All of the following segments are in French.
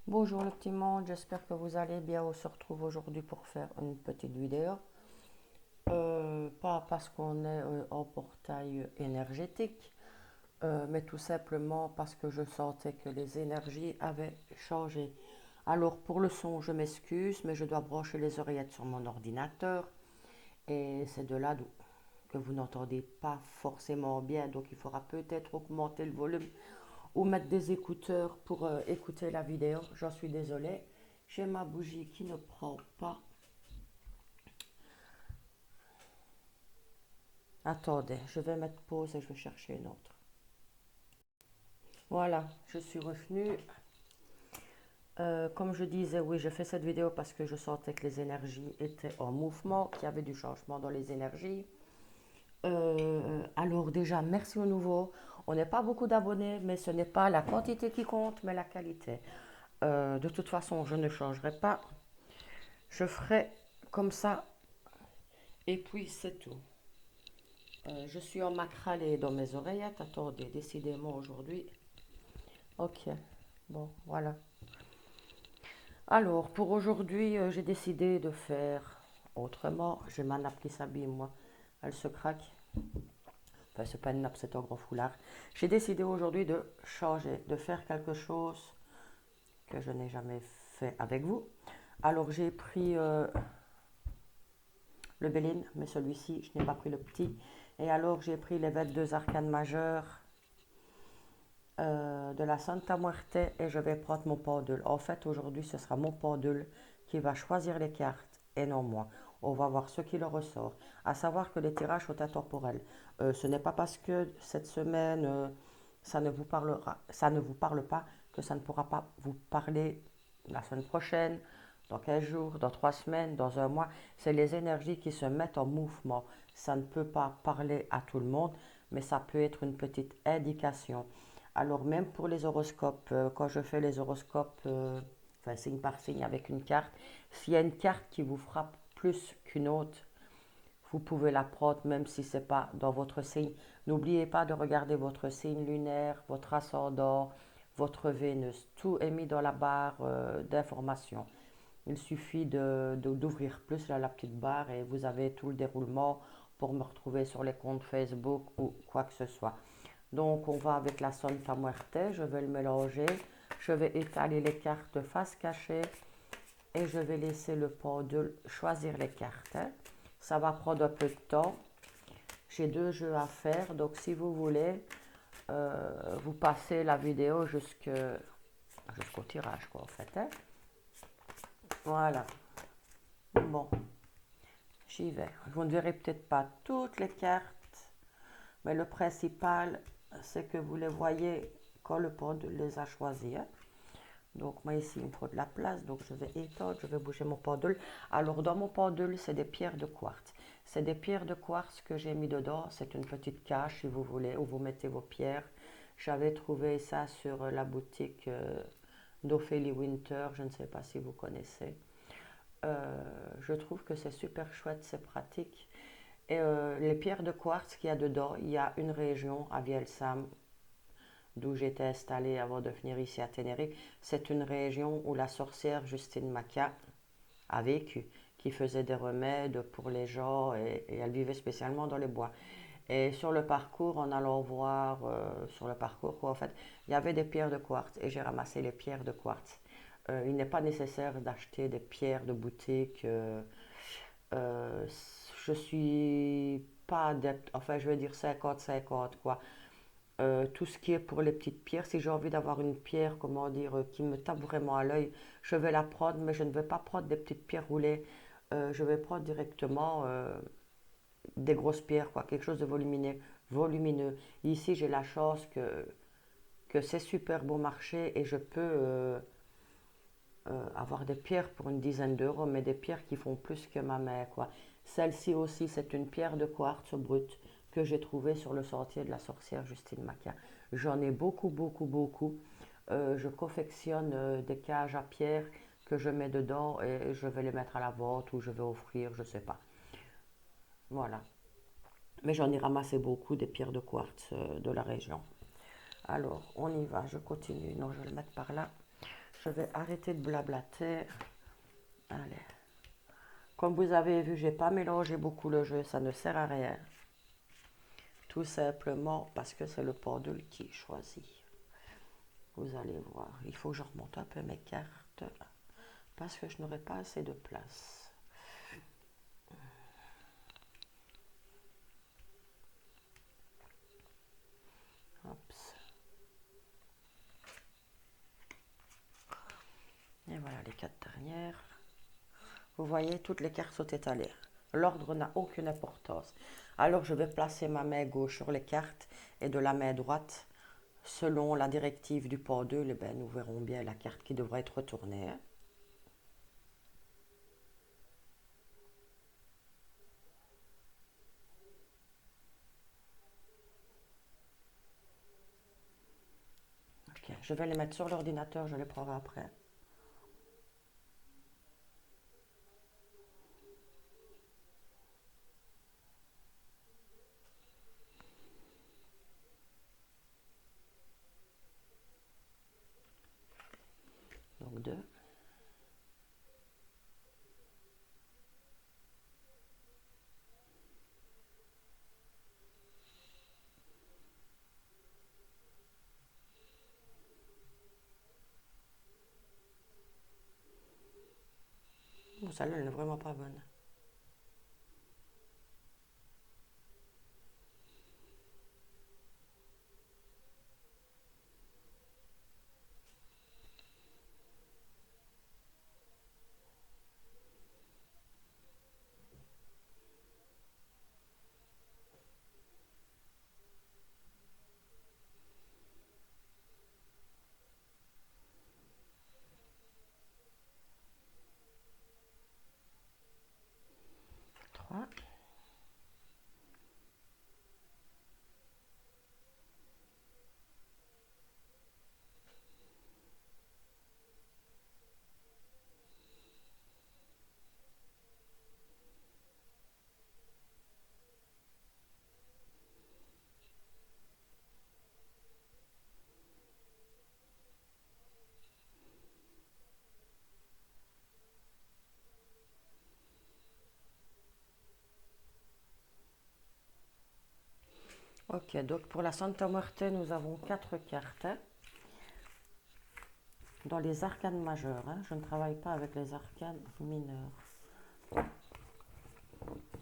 Bonjour le petit monde, j'espère que vous allez bien. On se retrouve aujourd'hui pour faire une petite vidéo. Pas parce qu'on est en portail énergétique, mais tout simplement parce que je sentais que les énergies avaient changé. Alors pour le son, je m'excuse, mais je dois brancher les oreillettes sur mon ordinateur et c'est de là que vous n'entendez pas forcément bien. Donc il faudra peut-être augmenter le volume ou mettre des écouteurs pour écouter la vidéo. J'en suis désolée. J'ai ma bougie qui ne prend pas. Attendez, je vais mettre pause et je vais chercher une autre. Voilà, je suis revenue. Comme je disais, oui, je fais cette vidéo parce que je sentais que les énergies étaient en mouvement, qu'il y avait du changement dans les énergies. Alors déjà, merci au nouveau. On n'est pas beaucoup d'abonnés, mais ce n'est pas la quantité qui compte, mais la qualité. De toute façon, je ne changerai pas. Je ferai comme ça et puis c'est tout. Je suis en macralé dans mes oreillettes. Attendez, décidément aujourd'hui. Ok, bon, voilà. Alors, pour aujourd'hui, j'ai décidé de faire autrement. J'ai ma nappe qui s'abîme, moi. Elle se craque. Enfin, c'est pas une nappe, c'est un gros foulard. J'ai décidé aujourd'hui de changer, de faire quelque chose que je n'ai jamais fait avec vous. Alors, j'ai pris le Béline, mais celui-ci, je n'ai pas pris le petit. Et alors, j'ai pris les 22 arcanes majeures de la Santa Muerte et je vais prendre mon pendule. En fait, aujourd'hui, ce sera mon pendule qui va choisir les cartes et non moi. On va voir ce qui le ressort. À savoir que les tirages sont intemporels. Ce n'est pas parce que cette semaine, ça ne vous parle pas que ça ne pourra pas vous parler la semaine prochaine, dans 15 jours, dans 3 semaines, dans un mois. C'est les énergies qui se mettent en mouvement. Ça ne peut pas parler à tout le monde, mais ça peut être une petite indication. Alors même pour les horoscopes, quand je fais les horoscopes, enfin signe par signe avec une carte, s'il y a une carte qui vous frappe plus qu'une autre, vous pouvez la prendre même si ce n'est pas dans votre signe. N'oubliez pas de regarder votre signe lunaire, votre ascendant, votre Vénus. Tout est mis dans la barre d'information. Il suffit d'ouvrir plus là, la petite barre et vous avez tout le déroulement pour me retrouver sur les comptes Facebook ou quoi que ce soit. Donc on va avec la Santa Muerte, je vais le mélanger, je vais étaler les cartes face cachée et je vais laisser le pendule choisir les cartes. Ça va prendre un peu de temps. J'ai 2 jeux à faire, donc si vous voulez, vous passez la vidéo jusqu'au tirage, quoi, en fait. Voilà. Bon, j'y vais. Vous ne verrez peut-être pas toutes les cartes, mais le principal, c'est que vous les voyez quand le pendule les a choisies. Donc moi ici, il me faut de la place, donc je vais étendre, je vais bouger mon pendule. Alors dans mon pendule, c'est des pierres de quartz. C'est des pierres de quartz que j'ai mis dedans. C'est une petite cache, si vous voulez, où vous mettez vos pierres. J'avais trouvé ça sur la boutique d'Ophélie Winter, je ne sais pas si vous connaissez. Je trouve que c'est super chouette, c'est pratique. Et les pierres de quartz qu'il y a dedans, il y a une région à Vielsam d'où j'étais installée avant de venir ici à Tenerife. C'est une région où la sorcière Justine Maca a vécu, qui faisait des remèdes pour les gens et elle vivait spécialement dans les bois. Et sur le parcours, en allant voir sur le parcours, quoi, en fait, il y avait des pierres de quartz et j'ai ramassé les pierres de quartz. Il n'est pas nécessaire d'acheter des pierres de boutique. Euh, je suis pas adepte, enfin je vais dire 50-50 quoi. Tout ce qui est pour les petites pierres, si j'ai envie d'avoir une pierre, comment dire, qui me tape vraiment à l'œil, je vais la prendre, mais je ne vais pas prendre des petites pierres roulées. Je vais prendre directement des grosses pierres, quoi, quelque chose de volumineux. volumineux. Ici, j'ai la chance que c'est super bon marché et je peux avoir des pierres pour une dizaine d'euros, mais des pierres qui font plus que ma main, quoi. Celle-ci aussi, c'est une pierre de quartz brute que j'ai trouvée sur le sentier de la sorcière Justine Maca. J'en ai beaucoup, beaucoup, beaucoup. Je confectionne des cages à pierre que je mets dedans et je vais les mettre à la vente ou je vais offrir, je sais pas. Voilà. Mais j'en ai ramassé beaucoup des pierres de quartz de la région. Alors, on y va, je continue. Non, je vais le mettre par là. je vais arrêter de blablater. Allez. Comme vous avez vu, j'ai pas mélangé beaucoup le jeu, ça ne sert à rien. Tout simplement parce que c'est le pendule qui choisit. Vous allez voir, il faut que je remonte un peu mes cartes parce que je n'aurai pas assez de place. Hops. Et voilà les 4 dernières. Vous voyez, toutes les cartes sont étalées. L'ordre n'a aucune importance. Alors je vais placer ma main gauche sur les cartes et de la main droite, selon la directive du pendule, nous verrons bien la carte qui devra être retournée. Ok, je vais les mettre sur l'ordinateur, je les prendrai après. Donc 2. Bon, celle-là, elle n'est vraiment pas bonne. Trois. Ok, donc pour la Santa Muerte, nous avons 4 cartes. Dans les arcanes majeures, je ne travaille pas avec les arcanes mineures.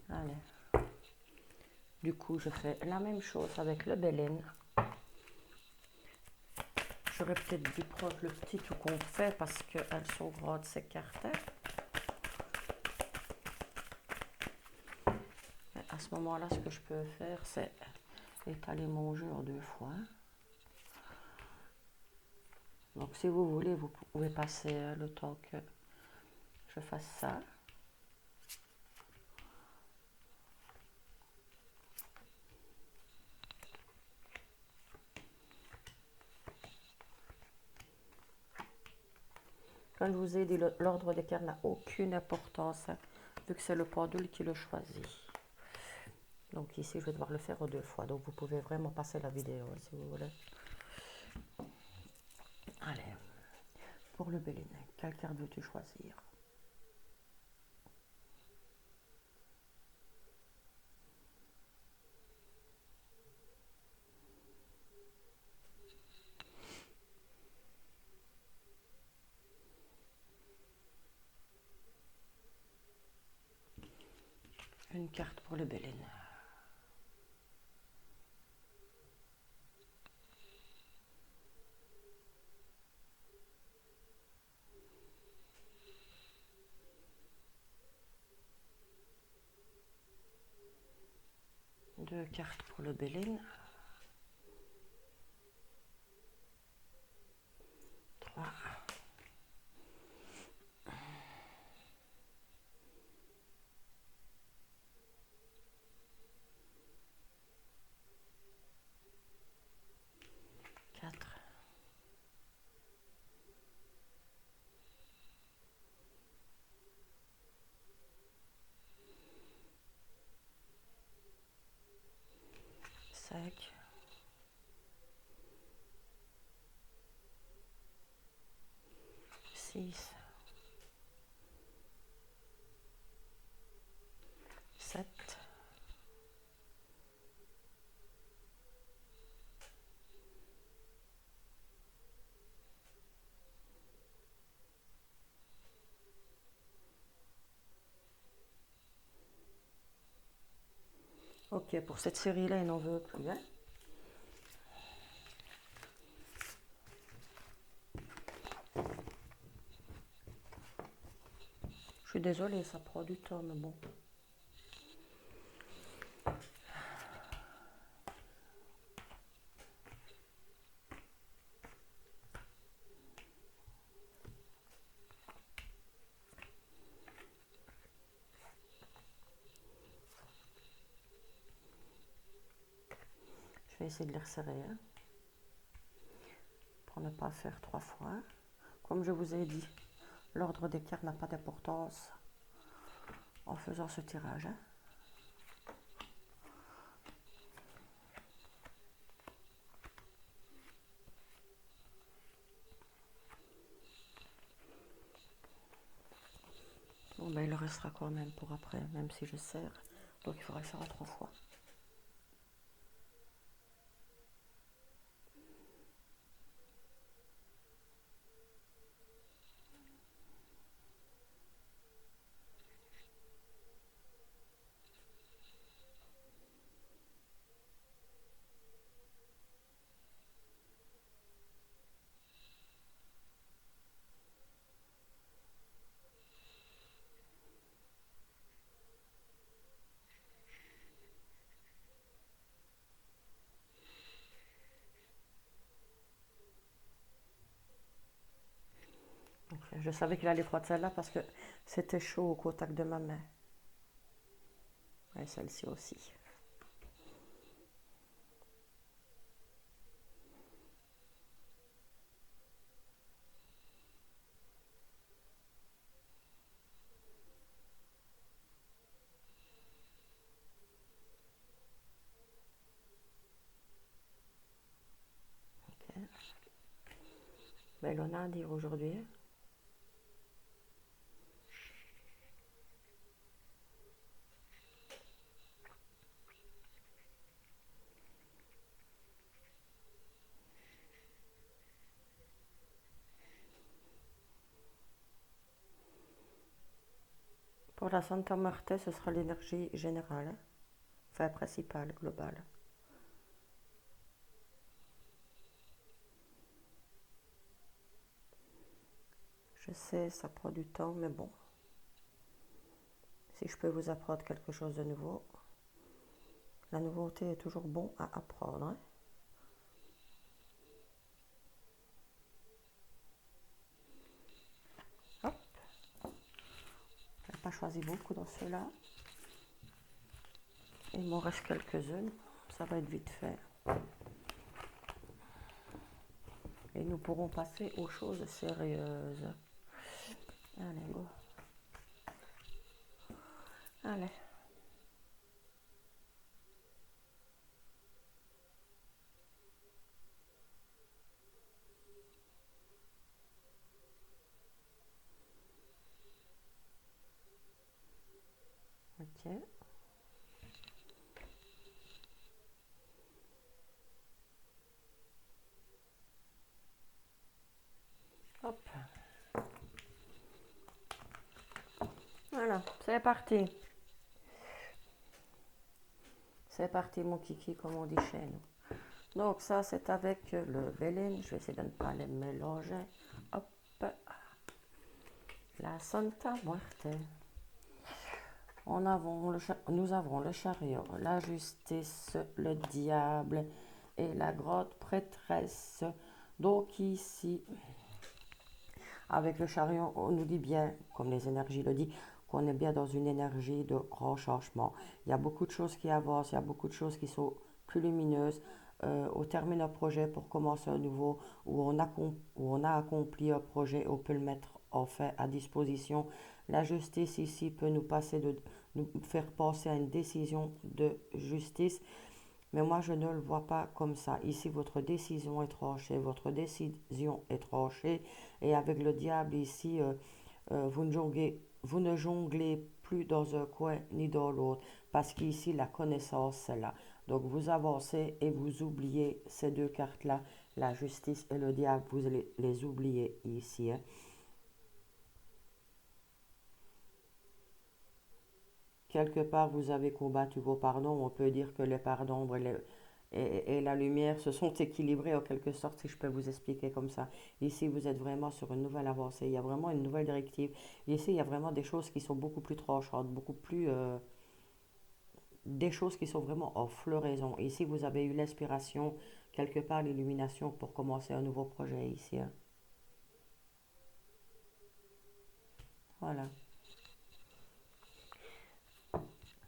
Allez. Du coup, je fais la même chose avec le Bélin. J'aurais peut-être dû prendre le petit tout qu'on fait parce qu'elles sont grandes ces cartes. Mais à ce moment-là, ce que je peux faire, c'est étaler mon jeu en 2 fois. Donc si vous voulez, vous pouvez passer le temps que je fasse ça. Comme je vous ai dit, l'ordre des cartes n'a aucune importance, vu que c'est le pendule qui le choisit. Donc ici, je vais devoir le faire en 2 fois. Donc vous pouvez vraiment passer la vidéo si vous voulez. Allez, pour le Bélin, quelle carte veux-tu choisir? Une carte pour le Bélin. Deux cartes pour le Bélin. 3. 4. 5. 6, 7, 8. Ok, pour cette série-là, il n'en veut plus. Hein? Je suis désolée, ça prend du temps, mais bon. Je vais essayer de les resserrer, hein, pour ne pas faire 3 fois. Comme je vous ai dit, l'ordre des cartes n'a pas d'importance en faisant ce tirage. Hein. Bon, ben, il le restera quand même pour après, même si je serre. Donc il faudra le faire à 3 fois. Okay. Je savais qu'il allait frotter celle-là parce que c'était chaud au contact de ma main. Et celle-ci aussi. Okay. Ben, on a à dire aujourd'hui. Pour la Santa Muerte, ce sera l'énergie générale, hein? Enfin principale, globale. Je sais, ça prend du temps, mais bon. Si je peux vous apprendre quelque chose de nouveau, la nouveauté est toujours bon à apprendre. Hein? Hop. Je n'ai pas choisi beaucoup dans ceux-là. Il m'en reste quelques-unes. Ça va être vite fait. Et nous pourrons passer aux choses sérieuses. Allez, go. Allez. Ok. Hop. Voilà, c'est parti. C'est parti, mon kiki, comme on dit chez nous. Donc ça, c'est avec le Bélin. Je vais essayer de ne pas les mélanger. Hop. La Santa Muerte. Nous avons le chariot, la justice, le diable et la grotte prêtresse. Donc ici, avec le chariot, on nous dit bien, comme les énergies le disent, qu'on est bien dans une énergie de grand changement. Il y a beaucoup de choses qui avancent, il y a beaucoup de choses qui sont plus lumineuses. Au terme d'un projet pour commencer un nouveau, où on a accompli un projet, on peut le mettre en fait à disposition. La justice ici peut nous faire penser à une décision de justice. Mais moi, je ne le vois pas comme ça. Ici, votre décision est tranchée. Votre décision est tranchée. Et avec le diable ici, vous ne jonglez plus dans un coin ni dans l'autre. Parce qu'ici, la connaissance, c'est là. Donc, vous avancez et vous oubliez ces deux cartes-là. La justice et le diable, vous les oubliez ici, hein. Quelque part, vous avez combattu vos pardons. On peut dire que les pardons et la lumière se sont équilibrés en quelque sorte, si je peux vous expliquer comme ça. Ici, vous êtes vraiment sur une nouvelle avancée. Il y a vraiment une nouvelle directive. Ici, il y a vraiment des choses qui sont beaucoup plus tranchantes, beaucoup plus... des choses qui sont vraiment en floraison. Ici, vous avez eu l'inspiration, quelque part l'illumination pour commencer un nouveau projet ici, hein. Voilà.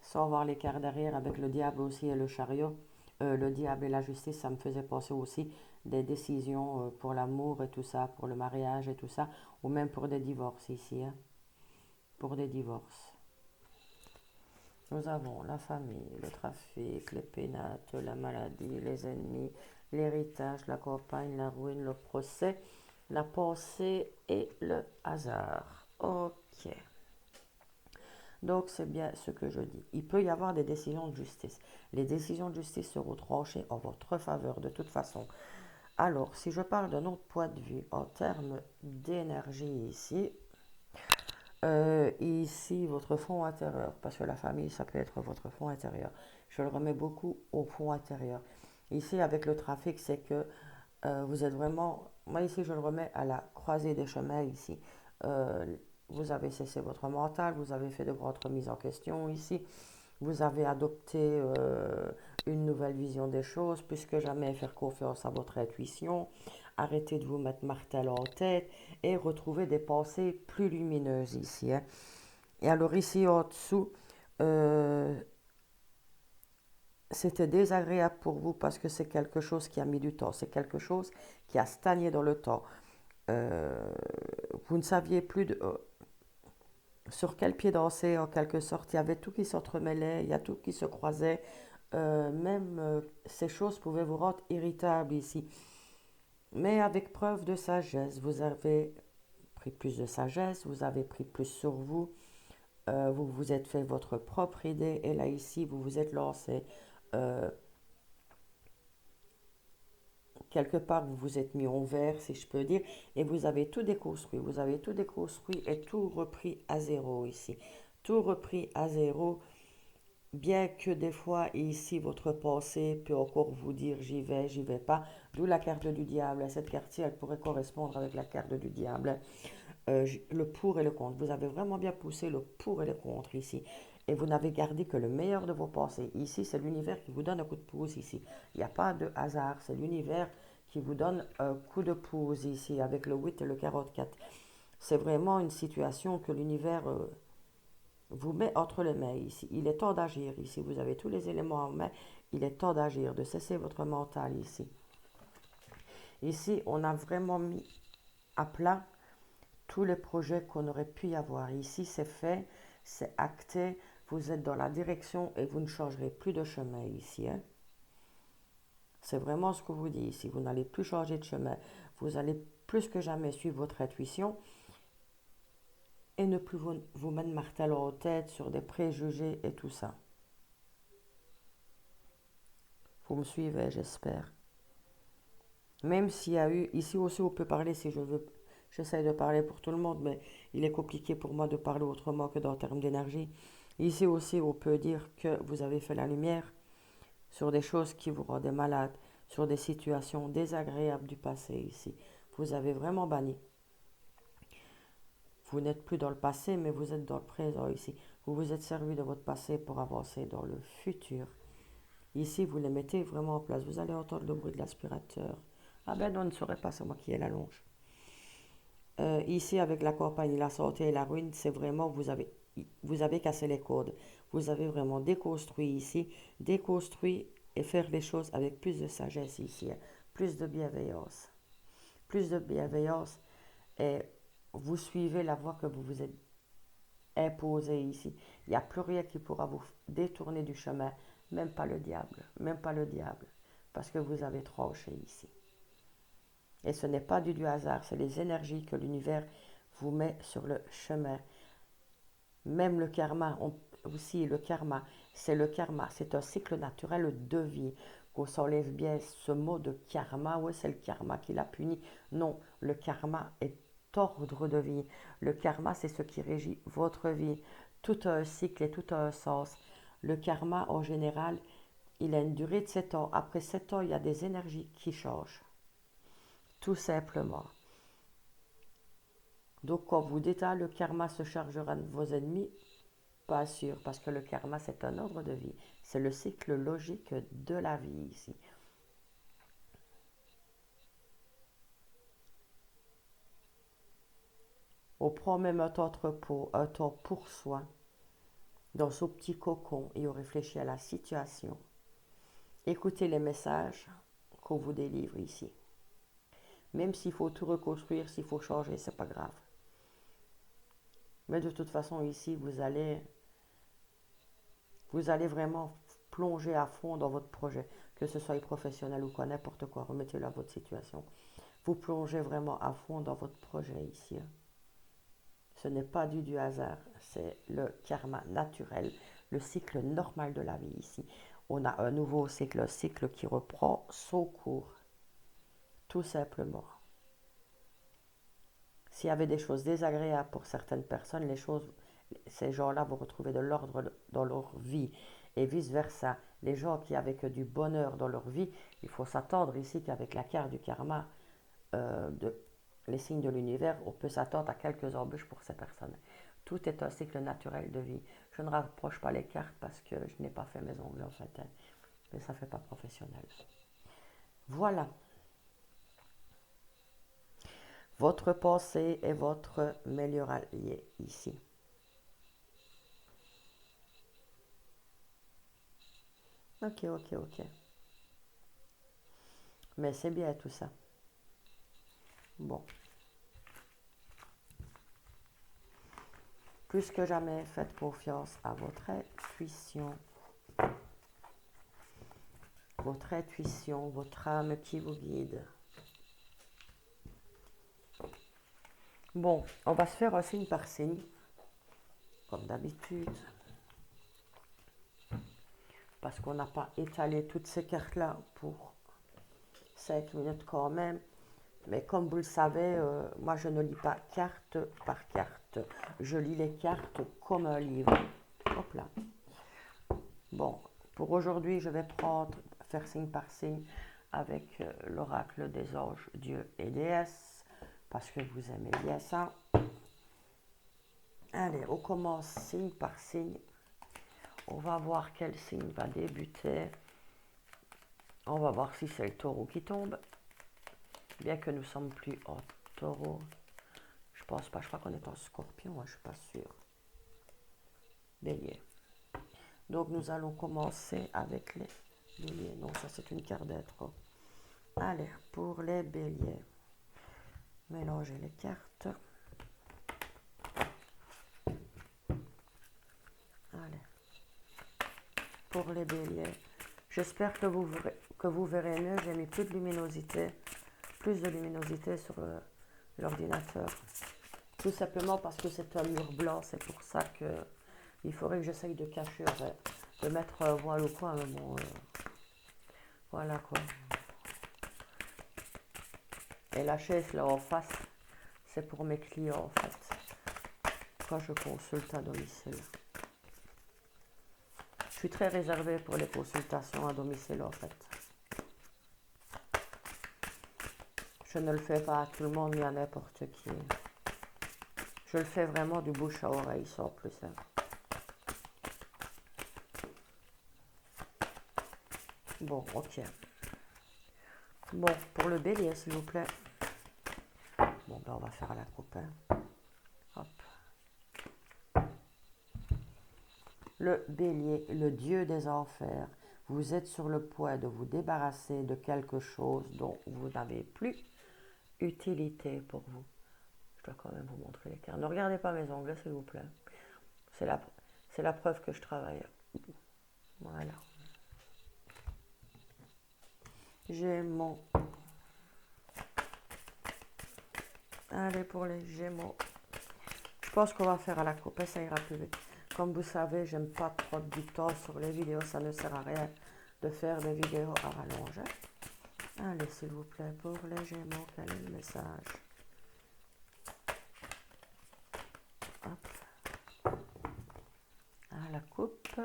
Sans voir les quarts derrière avec le diable aussi et le chariot. Le diable et la justice, ça me faisait penser aussi des décisions pour l'amour et tout ça, pour le mariage et tout ça, ou même pour des divorces ici, hein, pour des divorces. Nous avons la famille, le trafic, les pénates, la maladie, les ennemis, l'héritage, la campagne, la ruine, le procès, la pensée et le hasard. Ok. Donc, c'est bien ce que je dis. Il peut y avoir des décisions de justice. Les décisions de justice seront tranchées en votre faveur de toute façon. Alors, si je parle d'un autre point de vue en termes d'énergie ici, ici, votre fond intérieur, parce que la famille, ça peut être votre fond intérieur. Je le remets beaucoup au fond intérieur. Ici, avec le trafic, c'est que vous êtes vraiment... Moi, ici, je le remets à la croisée des chemins, ici. Euh, vous avez cessé votre mental, vous avez fait de grandes remises en question, ici. Vous avez adopté une nouvelle vision des choses, plus que jamais faire confiance à votre intuition, arrêtez de vous mettre martel en tête et retrouver des pensées plus lumineuses ici, hein. Et alors ici en dessous, euh, c'était désagréable pour vous parce que c'est quelque chose qui a mis du temps, c'est quelque chose qui a stagné dans le temps. Euh, vous ne saviez plus sur quel pied danser en quelque sorte. Il y avait tout qui s'entremêlait, il y a tout qui se croisait. Même ces choses pouvaient vous rendre irritable ici. Mais avec preuve de sagesse, vous avez pris plus de sagesse, vous avez pris plus sur vous, vous vous êtes fait votre propre idée et là ici, vous vous êtes lancé. Euh, Quelque part, vous vous êtes mis en vert, si je peux dire, et vous avez tout déconstruit. Vous avez tout déconstruit et tout repris à zéro ici. Tout repris à zéro. Bien que des fois, ici, votre pensée peut encore vous dire j'y vais pas. D'où la carte du diable. Cette carte-ci, elle pourrait correspondre avec la carte du diable. Le pour et le contre. Vous avez vraiment bien poussé le pour et le contre ici. Et vous n'avez gardé que le meilleur de vos pensées. Ici, c'est l'univers qui vous donne un coup de pouce ici. Il n'y a pas de hasard. C'est l'univers qui vous donne un coup de pouce ici avec le 8 et le 44. C'est vraiment une situation que l'univers vous met entre les mains ici. Il est temps d'agir ici. Vous avez tous les éléments en main. Il est temps d'agir, de cesser votre mental ici. Ici, on a vraiment mis à plat tous les projets qu'on aurait pu y avoir. Ici, c'est fait, c'est acté. Vous êtes dans la direction et vous ne changerez plus de chemin ici, hein. C'est vraiment ce que vous dit ici. Vous n'allez plus changer de chemin. Vous allez plus que jamais suivre votre intuition et ne plus vous mettre martel en tête sur des préjugés et tout ça. Vous me suivez, j'espère. Même s'il y a eu, ici aussi on peut parler si je veux, j'essaie de parler pour tout le monde, mais il est compliqué pour moi de parler autrement que dans termes d'énergie. Ici aussi on peut dire que vous avez fait la lumière sur des choses qui vous rendaient malade, sur des situations désagréables du passé ici. Vous avez vraiment banni. Vous n'êtes plus dans le passé, mais vous êtes dans le présent ici. Vous vous êtes servi de votre passé pour avancer dans le futur. Ici, vous les mettez vraiment en place. Vous allez entendre le bruit de l'aspirateur. Ah ben non, on ne saurait pas, c'est moi qui ai la longe. Ici, avec la campagne, la santé et la ruine, c'est vraiment, vous avez cassé les codes. Vous avez vraiment déconstruit ici, déconstruit et faire les choses avec plus de sagesse ici, hein. Plus de bienveillance. Plus de bienveillance et vous suivez la voie que vous vous êtes imposée ici. Il n'y a plus rien qui pourra vous détourner du chemin. Même pas le diable, même pas le diable, parce que vous avez tranché ici. Et ce n'est pas du hasard, c'est les énergies que l'univers vous met sur le chemin. Même le karma, aussi le karma, c'est un cycle naturel de vie. Qu'on s'enlève bien ce mot de karma, oui c'est le karma qui l'a puni. Non, le karma est ordre de vie. Le karma c'est ce qui régit votre vie. Tout a un cycle et tout a un sens. Le karma en général, il a une durée de 7 ans. Après 7 ans, il y a des énergies qui changent. Tout simplement. Donc quand vous dites, ah, le karma se chargera de vos ennemis, pas sûr, parce que le karma, c'est un ordre de vie. C'est le cycle logique de la vie ici. On prend même un temps de repos, un temps pour soi, dans son petit cocon, et on réfléchit à la situation. Écoutez les messages qu'on vous délivre ici. Même s'il faut tout reconstruire, s'il faut changer, c'est pas grave. Mais de toute façon, ici, vous allez vraiment plonger à fond dans votre projet, que ce soit professionnel ou quoi, n'importe quoi, remettez-le à votre situation. Vous plongez vraiment à fond dans votre projet ici. Ce n'est pas du hasard, c'est le karma naturel, le cycle normal de la vie ici. On a un nouveau cycle, un cycle qui reprend son cours, tout simplement. S'il y avait des choses désagréables pour certaines personnes, ces gens-là vont retrouver de l'ordre dans leur vie et vice-versa. Les gens qui avaient que du bonheur dans leur vie, il faut s'attendre ici qu'avec la carte du karma, les signes de l'univers, on peut s'attendre à quelques embûches pour ces personnes. Tout est un cycle naturel de vie. Je ne rapproche pas les cartes parce que je n'ai pas fait mes ongles en fait, mais ça ne fait pas professionnel. Voilà. Votre pensée est votre meilleur allié ici. Ok. Mais c'est bien tout ça. Bon. Plus que jamais, faites confiance à votre intuition. Votre intuition, votre âme qui vous guide. Bon, on va se faire un signe par signe, comme d'habitude. Parce qu'on n'a pas étalé toutes ces cartes-là pour 5 minutes quand même. Mais comme vous le savez, moi je ne lis pas carte par carte. Je lis les cartes comme un livre. Hop là. Bon, pour aujourd'hui, je vais faire signe par signe avec l'oracle des anges, dieux et déesses, parce que vous aimez bien ça. Allez, on commence signe par signe. On va voir quel signe va débuter. On va voir si c'est le taureau qui tombe. Bien que nous ne sommes plus en taureau. Je pense pas, je crois qu'on est en scorpion, moi, je suis pas sûre. Bélier. Donc nous allons commencer avec les béliers. Non, ça c'est une carte d'être. Allez, pour les béliers. Mélangez les cartes. Allez. Pour les béliers. J'espère que vous verrez mieux. J'ai mis plus de luminosité sur l'ordinateur. Tout simplement parce que c'est un mur blanc. C'est pour ça que il faudrait que j'essaye de cacher, de mettre un voile ou quoi. Mais bon, voilà quoi. Et la chaise là en face, c'est pour mes clients en fait. Quand je consulte à domicile. Je suis très réservée pour les consultations à domicile en fait. Je ne le fais pas à tout le monde ni à n'importe qui. Je le fais vraiment du bouche à oreille, sans plus. Bon, ok. Bon, pour le bélier, s'il vous plaît. Bon, ben on va faire la coupe. Hop. Le bélier, le dieu des enfers. Vous êtes sur le point de vous débarrasser de quelque chose dont vous n'avez plus utilité pour vous. Je dois quand même vous montrer les cartes. Ne regardez pas mes ongles, s'il vous plaît. C'est la preuve que je travaille. Voilà. Gémeaux. Allez, pour les Gémeaux. Je pense qu'on va faire à la coupe et ça ira plus vite. Comme vous savez, j'aime pas trop du temps sur les vidéos. Ça ne sert à rien de faire des vidéos à rallonge. Allez, s'il vous plaît, pour les Gémeaux, quel est le message? Hop. À la coupe.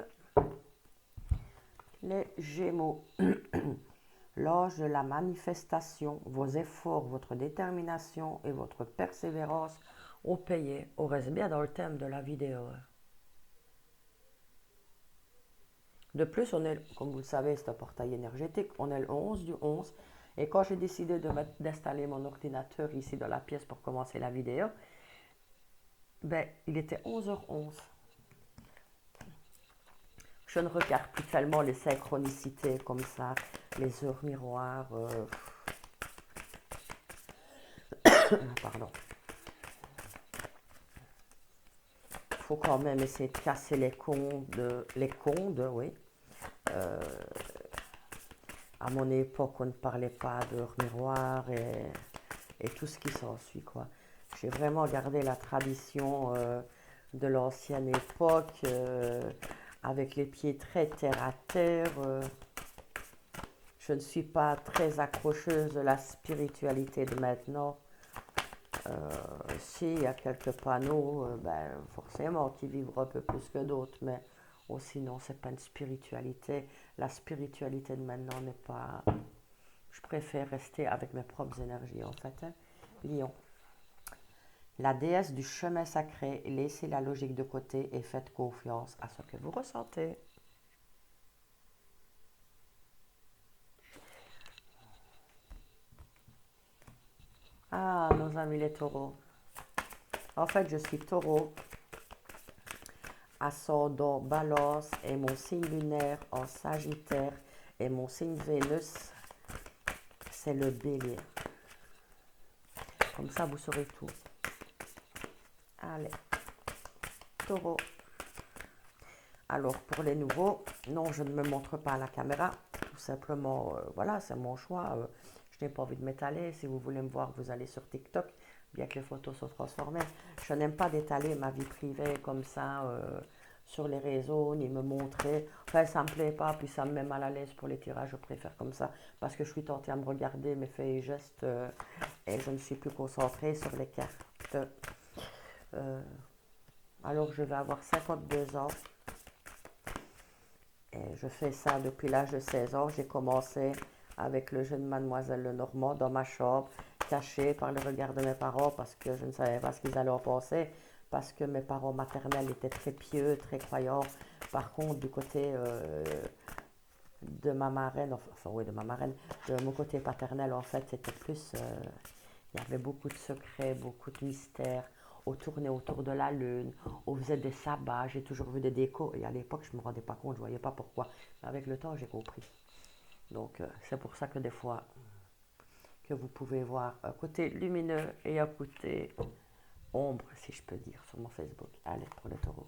Les Gémeaux. L'âge de la manifestation, vos efforts, votre détermination et votre persévérance ont payé. On reste bien dans le thème de la vidéo. De plus, on est, comme vous le savez, c'est un portail énergétique. On est le 11 du 11. Et quand j'ai décidé d'installer mon ordinateur ici dans la pièce pour commencer la vidéo, ben, il était 11h11. Je ne regarde plus tellement les synchronicités comme ça, les heures miroirs. Pardon. Il faut quand même essayer de casser les condes, oui. À mon époque, on ne parlait pas d'heures miroirs et tout ce qui s'ensuit, quoi. J'ai vraiment gardé la tradition de l'ancienne époque, avec les pieds très terre à terre. Je ne suis pas très accrocheuse de la spiritualité de maintenant. S'il y a quelques panneaux, ben, forcément, qui vivront un peu plus que d'autres, mais sinon, c'est pas une spiritualité. La spiritualité de maintenant n'est pas... Je préfère rester avec mes propres énergies, en fait. Hein. Lion. La déesse du chemin sacré, laissez la logique de côté et faites confiance à ce que vous ressentez. Ah, nos amis les taureaux. En fait, je suis taureau, ascendant balance et mon signe lunaire en sagittaire et mon signe Vénus, c'est le bélier. Comme ça, vous saurez tout. Allez, taureau. Alors, pour les nouveaux, non, je ne me montre pas à la caméra. Tout simplement, voilà, c'est mon choix. Je n'ai pas envie de m'étaler. Si vous voulez me voir, vous allez sur TikTok, bien que les photos soient transformées. Je n'aime pas d'étaler ma vie privée comme ça sur les réseaux, ni me montrer. Enfin, ça ne me plaît pas, puis ça me met mal à l'aise pour les tirages. Je préfère comme ça, parce que je suis tentée à me regarder mes faits et gestes et je ne suis plus concentrée sur les cartes. Alors, je vais avoir 52 ans. Et je fais ça depuis l'âge de 16 ans. J'ai commencé avec le jeune mademoiselle Lenormand dans ma chambre, cachée par le regard de mes parents parce que je ne savais pas ce qu'ils allaient en penser, parce que mes parents maternels étaient très pieux, très croyants. Par contre, du côté de ma marraine, enfin oui, de ma marraine, de mon côté paternel, en fait, c'était plus... il y avait beaucoup de secrets, beaucoup de mystères. On tournait autour de la lune, on faisait des sabbats, j'ai toujours vu des décos. Et à l'époque, je ne me rendais pas compte, je ne voyais pas pourquoi. Mais avec le temps, j'ai compris. Donc, c'est pour ça que des fois, que vous pouvez voir un côté lumineux et un côté ombre, si je peux dire, sur mon Facebook. Allez, pour le taureau.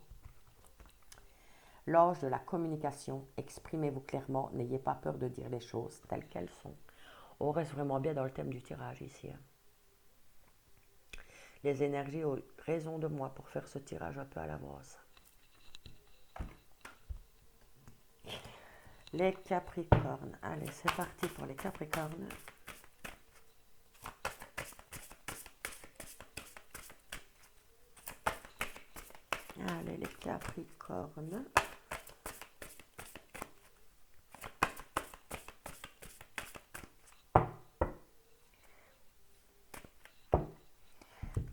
L'âge de la communication, exprimez-vous clairement, n'ayez pas peur de dire les choses telles qu'elles sont. On reste vraiment bien dans le thème du tirage ici. Hein. Les énergies ont raison de moi pour faire ce tirage un peu à l'avance. Les Capricornes. Allez, c'est parti pour les Capricornes. Allez, les Capricornes.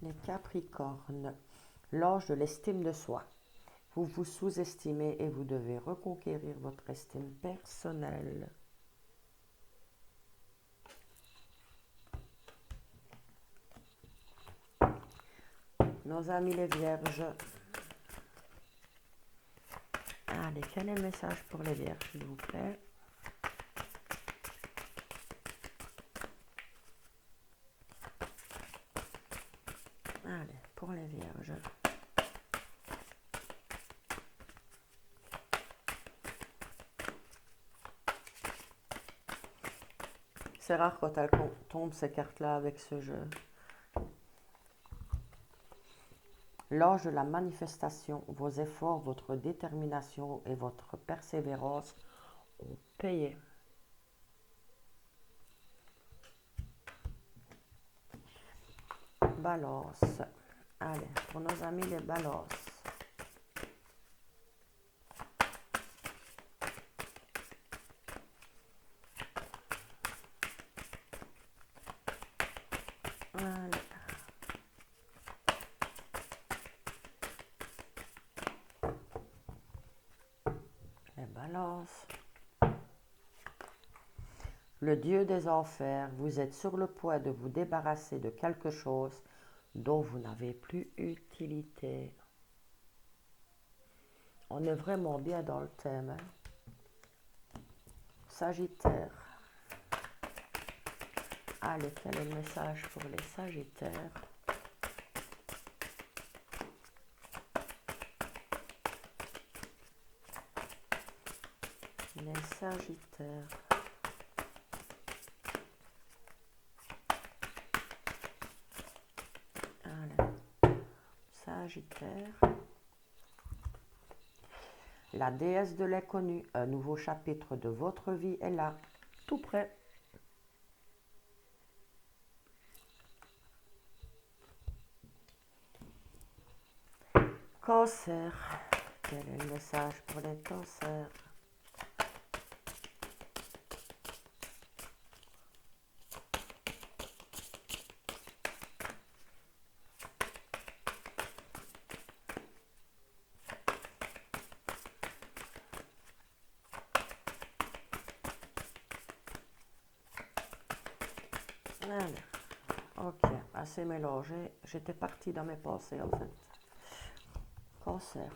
Les Capricornes. L'ange de l'estime de soi. Vous vous sous-estimez et vous devez reconquérir votre estime personnelle. Nos amis les Vierges. Allez, quel est le message pour les Vierges, s'il vous plaît? Allez, pour les Vierges. C'est rare quand elles tombent ces cartes-là avec ce jeu. L'ange de la manifestation, vos efforts, votre détermination et votre persévérance ont payé. Balance. Allez, pour nos amis les balances. Allez. Les balances. Le Dieu des enfers, vous êtes sur le point de vous débarrasser de quelque chose dont vous n'avez plus utilité. On est vraiment bien dans le thème. Hein? Sagittaire. Allez, quel est le message pour les Sagittaires? Les Sagittaires. Allez. Sagittaire. La déesse de l'inconnu, un nouveau chapitre de votre vie est là, tout près. Cancer. Quel est le message pour les cancers? Allez. Ok, assez mélangé. J'étais partie dans mes pensées en fait. Cancer.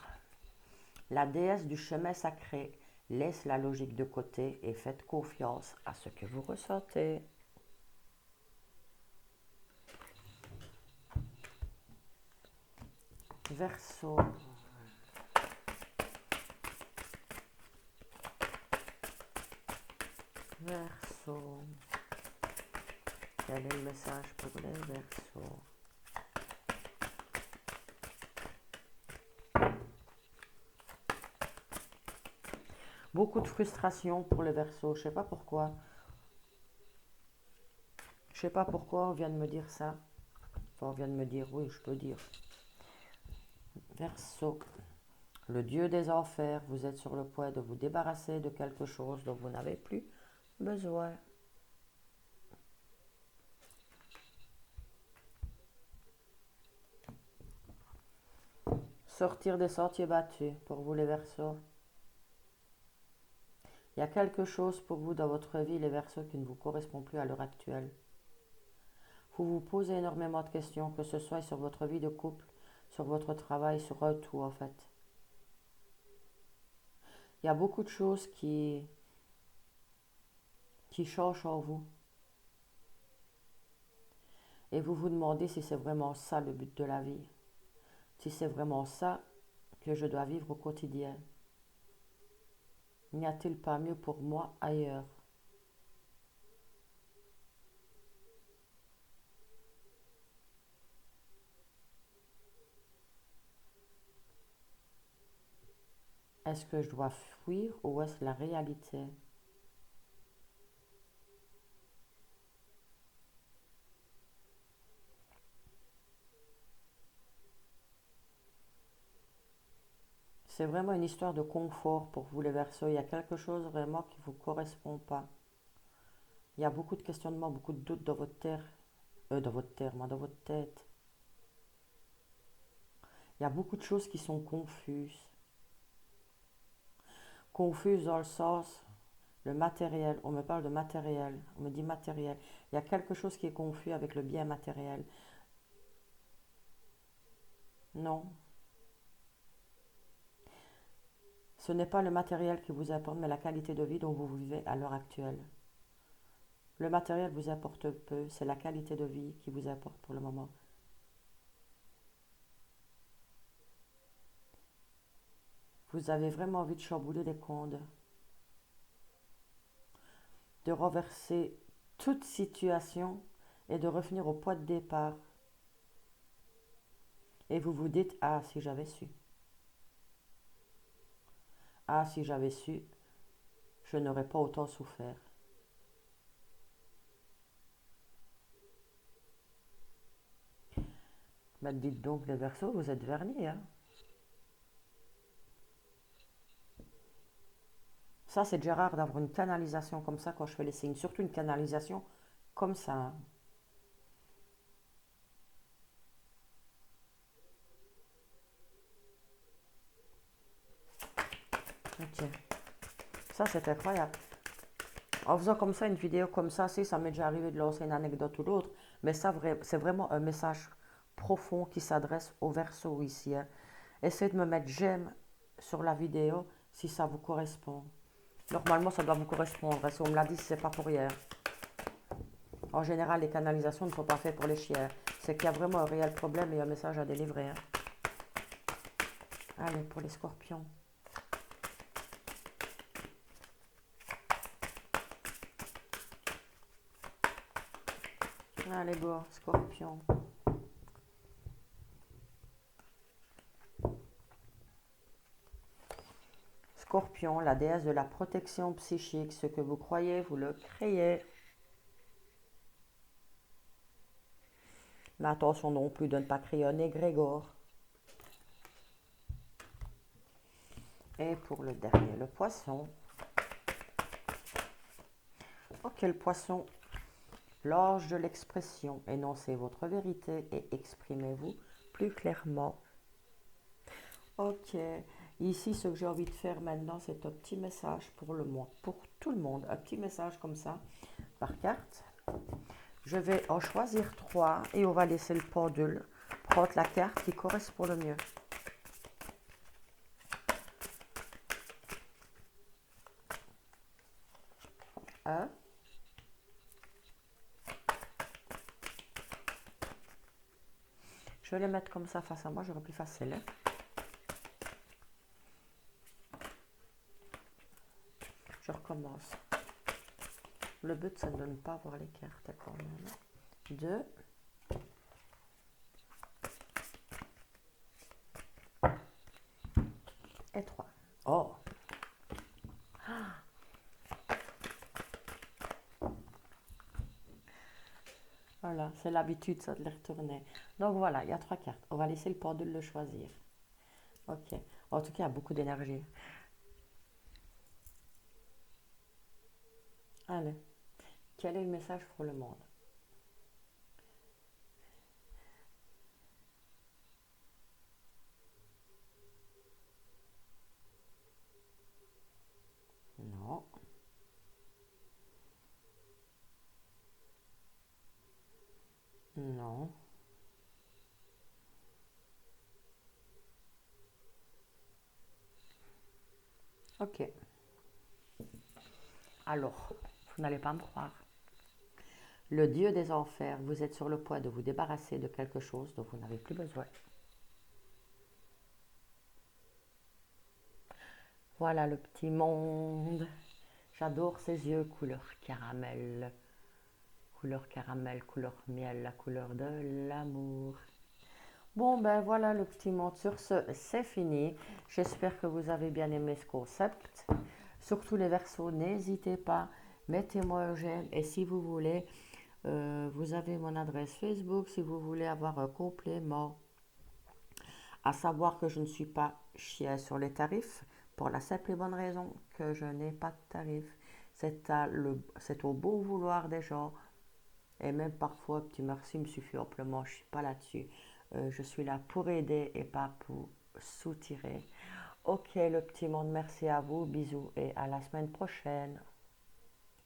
La déesse du chemin sacré laisse la logique de côté et faites confiance à ce que vous ressentez. Verseau. Verseau. Quel est le message pour les Verseaux? Beaucoup de frustration pour les Verseaux. Je sais pas pourquoi. Je sais pas pourquoi on vient de me dire ça. Enfin, on vient de me dire, oui, je peux dire. Verseau. Le Dieu des enfers, vous êtes sur le point de vous débarrasser de quelque chose dont vous n'avez plus besoin. Sortir des sentiers battus pour vous les Verseaux. Il y a quelque chose pour vous dans votre vie, les Verseaux, qui ne vous correspond plus à l'heure actuelle. Vous vous posez énormément de questions, que ce soit sur votre vie de couple, sur votre travail, sur tout en fait. Il y a beaucoup de choses qui changent en vous. Et vous vous demandez si c'est vraiment ça le but de la vie. Si c'est vraiment ça que je dois vivre au quotidien. N'y a-t-il pas mieux pour moi ailleurs? Est-ce que je dois fuir ou est-ce la réalité? C'est vraiment une histoire de confort pour vous les Verseaux. Il y a quelque chose vraiment qui ne vous correspond pas. Il y a beaucoup de questionnements, beaucoup de doutes dans votre terre, dans votre tête. Il y a beaucoup de choses qui sont confuses. Confuses dans le sens, le matériel, on me parle de matériel, on me dit matériel. Il y a quelque chose qui est confus avec le bien matériel. Non. Ce n'est pas le matériel qui vous importe, mais la qualité de vie dont vous vivez à l'heure actuelle. Le matériel vous apporte peu, c'est la qualité de vie qui vous apporte pour le moment. Vous avez vraiment envie de chambouler les comptes, de renverser toute situation et de revenir au point de départ. Et vous vous dites, ah, si j'avais su. Ah, si j'avais su, je n'aurais pas autant souffert. Ben, dites donc, les Verseaux, vous êtes vernis, hein. Ça, c'est déjà rare d'avoir une canalisation comme ça quand je fais les signes. Surtout une canalisation comme ça, hein. Ok. Ça, c'est incroyable. En faisant comme ça, une vidéo comme ça, si ça m'est déjà arrivé de lancer une anecdote ou l'autre, mais ça, c'est vraiment un message profond qui s'adresse au Verseau ici, hein. Essayez de me mettre j'aime sur la vidéo si ça vous correspond. Normalement, ça doit vous correspondre, hein. Si on me l'a dit, c'est pas pour hier. En général, les canalisations ne sont pas faites pour les chiens. C'est qu'il y a vraiment un réel problème et un message à délivrer, hein. Allez, pour les scorpions. Allez, go, scorpion. Scorpion, la déesse de la protection psychique. Ce que vous croyez, vous le créez. Mais attention non plus de ne pas créer un égrégore. Et pour le dernier, le poisson. Ok, le poisson, l'ange de l'expression. Énoncez votre vérité et exprimez-vous plus clairement. Ok, ici ce que j'ai envie de faire maintenant, c'est un petit message pour le monde, pour tout le monde. Un petit message comme ça, par carte. Je vais en choisir 3 et on va laisser le pendule prendre la carte qui correspond le mieux. Un. Je vais les mettre comme ça face à moi, j'aurai plus facile, hein. Je recommence. Le but, c'est de ne pas voir les cartes quand même. 2. Et 3. Oh! Voilà, c'est l'habitude, ça, de les retourner. Donc voilà, il y a 3 cartes. On va laisser le pendule le choisir. Ok. En tout cas, il y a beaucoup d'énergie. Allez. Quel est le message pour le monde? Non. Non. Ok. Alors, vous n'allez pas me croire. Le dieu des enfers, vous êtes sur le point de vous débarrasser de quelque chose dont vous n'avez plus besoin. Voilà le petit monde. J'adore ces yeux couleur caramel. Couleur caramel, couleur miel, la couleur de l'amour. Bon, ben voilà le petit monde. Sur ce, c'est fini. J'espère que vous avez bien aimé ce concept. Surtout les versos, n'hésitez pas. Mettez-moi un j'aime. Et si vous voulez, vous avez mon adresse Facebook. Si vous voulez avoir un complément, à savoir que je ne suis pas chien sur les tarifs. Pour la simple et bonne raison que je n'ai pas de tarif. C'est au beau vouloir des gens. Et même parfois, un petit merci me suffit amplement. Je ne suis pas là-dessus. Je suis là pour aider et pas pour soutirer. Ok, le petit monde, merci à vous. Bisous et à la semaine prochaine.